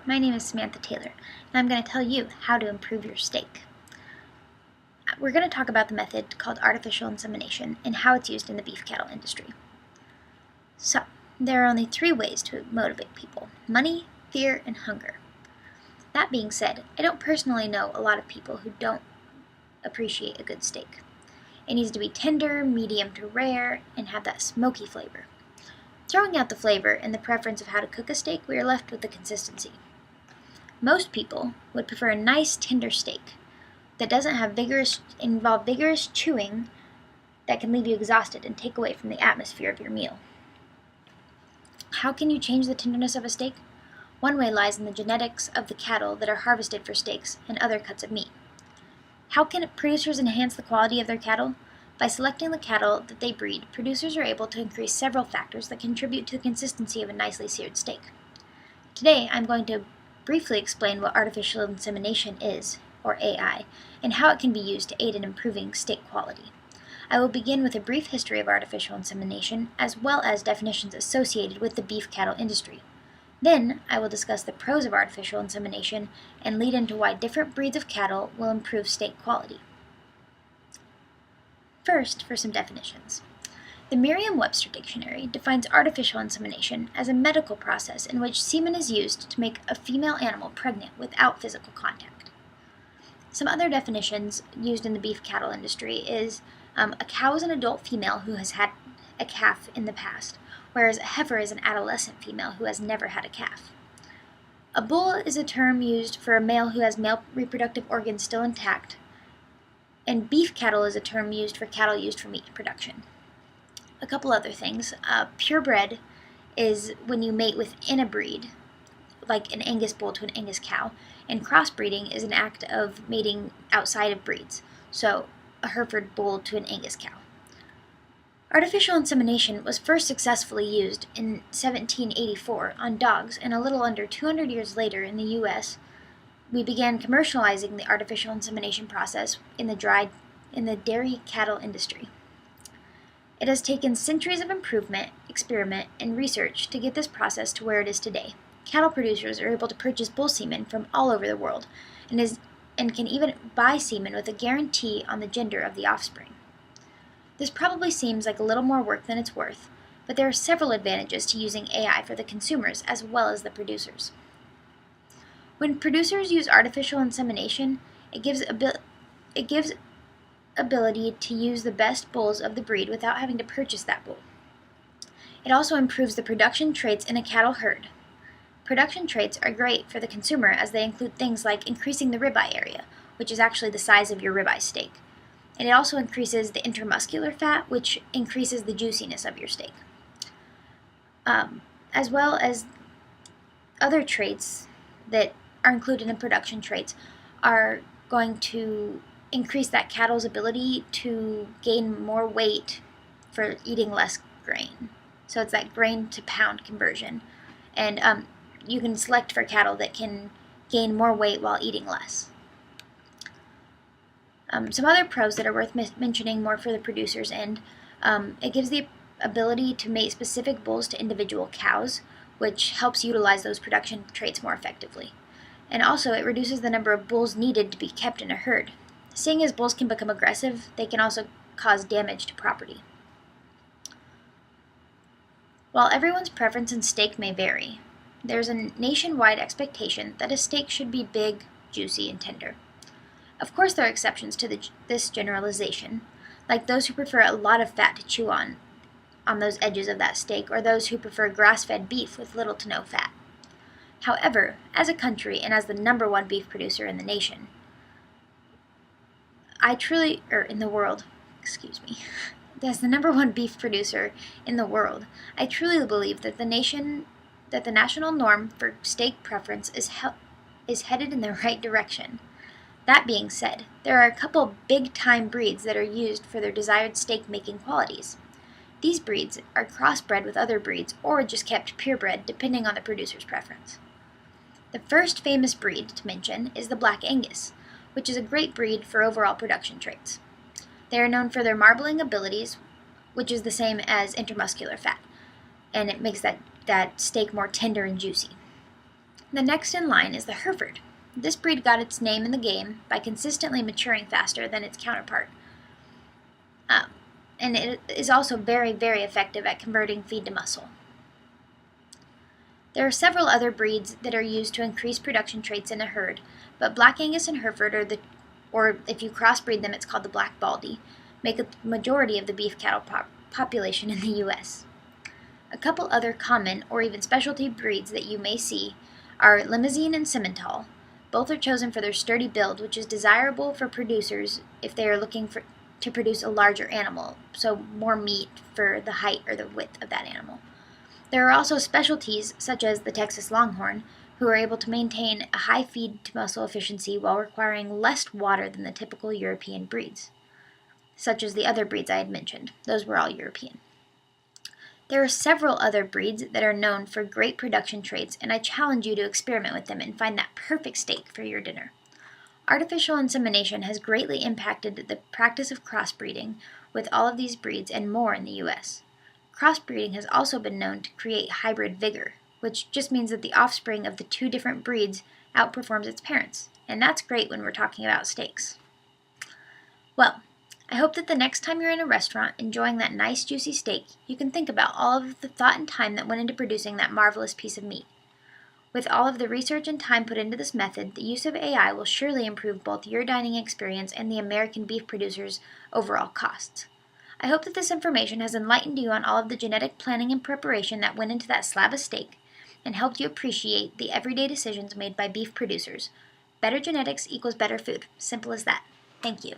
my name is Samantha Taylor, and I'm going to tell you how to improve your steak. We're going to talk about the method called artificial insemination and how it's used in the beef cattle industry. So, there are only 3 ways to motivate people: money, fear, and hunger. That being said, I don't personally know a lot of people who don't appreciate a good steak. It needs to be tender, medium to rare, and have that smoky flavor. Throwing out the flavor and the preference of how to cook a steak, we are left with the consistency. Most people would prefer a nice, tender steak that doesn't have involve vigorous chewing that can leave you exhausted and take away from the atmosphere of your meal. How can you change the tenderness of a steak? One way lies in the genetics of the cattle that are harvested for steaks and other cuts of meat. How can producers enhance the quality of their cattle? By selecting the cattle that they breed, producers are able to increase several factors that contribute to the consistency of a nicely seared steak. Today, I'm going to briefly explain what artificial insemination is, or AI, and how it can be used to aid in improving steak quality. I will begin with a brief history of artificial insemination, as well as definitions associated with the beef cattle industry. Then, I will discuss the pros of artificial insemination and lead into why different breeds of cattle will improve steak quality. First, for some definitions. The Merriam-Webster Dictionary defines artificial insemination as a medical process in which semen is used to make a female animal pregnant without physical contact. Some other definitions used in the beef cattle industry is a cow is an adult female who has had a calf in the past, whereas a heifer is an adolescent female who has never had a calf. A bull is a term used for a male who has male reproductive organs still intact, and beef cattle is a term used for cattle used for meat production. A couple other things. Purebred is when you mate within a breed, like an Angus bull to an Angus cow, and crossbreeding is an act of mating outside of breeds, so a Hereford bull to an Angus cow. Artificial insemination was first successfully used in 1784 on dogs, and a little under 200 years later in the U.S., we began commercializing the artificial insemination process in the dairy cattle industry. It has taken centuries of improvement, experiment, and research to get this process to where it is today. Cattle producers are able to purchase bull semen from all over the world, and can even buy semen with a guarantee on the gender of the offspring. This probably seems like a little more work than it's worth, but there are several advantages to using AI for the consumers as well as the producers. When producers use artificial insemination, it gives ability to use the best bulls of the breed without having to purchase that bull. It also improves the production traits in a cattle herd. Production traits are great for the consumer as they include things like increasing the ribeye area, which is actually the size of your ribeye steak. And it also increases the intermuscular fat, which increases the juiciness of your steak. As well as other traits that are included in production traits are going to increase that cattle's ability to gain more weight for eating less grain. So it's that grain to pound conversion. And you can select for cattle that can gain more weight while eating less. Some other pros that are worth mentioning more for the producer's end, it gives the ability to mate specific bulls to individual cows, which helps utilize those production traits more effectively. And also, it reduces the number of bulls needed to be kept in a herd. Seeing as bulls can become aggressive, they can also cause damage to property. While everyone's preference in steak may vary, there's a nationwide expectation that a steak should be big, juicy, and tender. Of course, there are exceptions to this generalization, like those who prefer a lot of fat to chew on those edges of that steak, or those who prefer grass-fed beef with little to no fat. However, as a country and as the number 1 beef producer in the nation, as the number 1 beef producer in the world, I truly believe that the national norm for steak preference is headed in the right direction. That being said, there are a couple big-time breeds that are used for their desired steak-making qualities. These breeds are crossbred with other breeds or just kept purebred depending on the producer's preference. The first famous breed to mention is the Black Angus, which is a great breed for overall production traits. They are known for their marbling abilities, which is the same as intermuscular fat, and it makes that steak more tender and juicy. The next in line is the Hereford. This breed got its name in the game by consistently maturing faster than its counterpart. And it is also very, very effective at converting feed to muscle. There are several other breeds that are used to increase production traits in a herd, but Black Angus and Hereford, or if you crossbreed them, it's called the Black Baldy, make a majority of the beef cattle population in the U.S. A couple other common or even specialty breeds that you may see are Limousin and Simmental. Both are chosen for their sturdy build, which is desirable for producers if they are looking to produce a larger animal, so more meat for the height or the width of that animal. There are also specialties such as the Texas Longhorn, who are able to maintain a high feed-to-muscle efficiency while requiring less water than the typical European breeds, such as the other breeds I had mentioned. Those were all European. There are several other breeds that are known for great production traits, and I challenge you to experiment with them and find that perfect steak for your dinner. Artificial insemination has greatly impacted the practice of crossbreeding with all of these breeds and more in the U.S. Crossbreeding has also been known to create hybrid vigor, which just means that the offspring of the two different breeds outperforms its parents, and that's great when we're talking about steaks. Well, I hope that the next time you're in a restaurant enjoying that nice juicy steak, you can think about all of the thought and time that went into producing that marvelous piece of meat. With all of the research and time put into this method, the use of AI will surely improve both your dining experience and the American beef producers' overall costs. I hope that this information has enlightened you on all of the genetic planning and preparation that went into that slab of steak and helped you appreciate the everyday decisions made by beef producers. Better genetics equals better food. Simple as that. Thank you.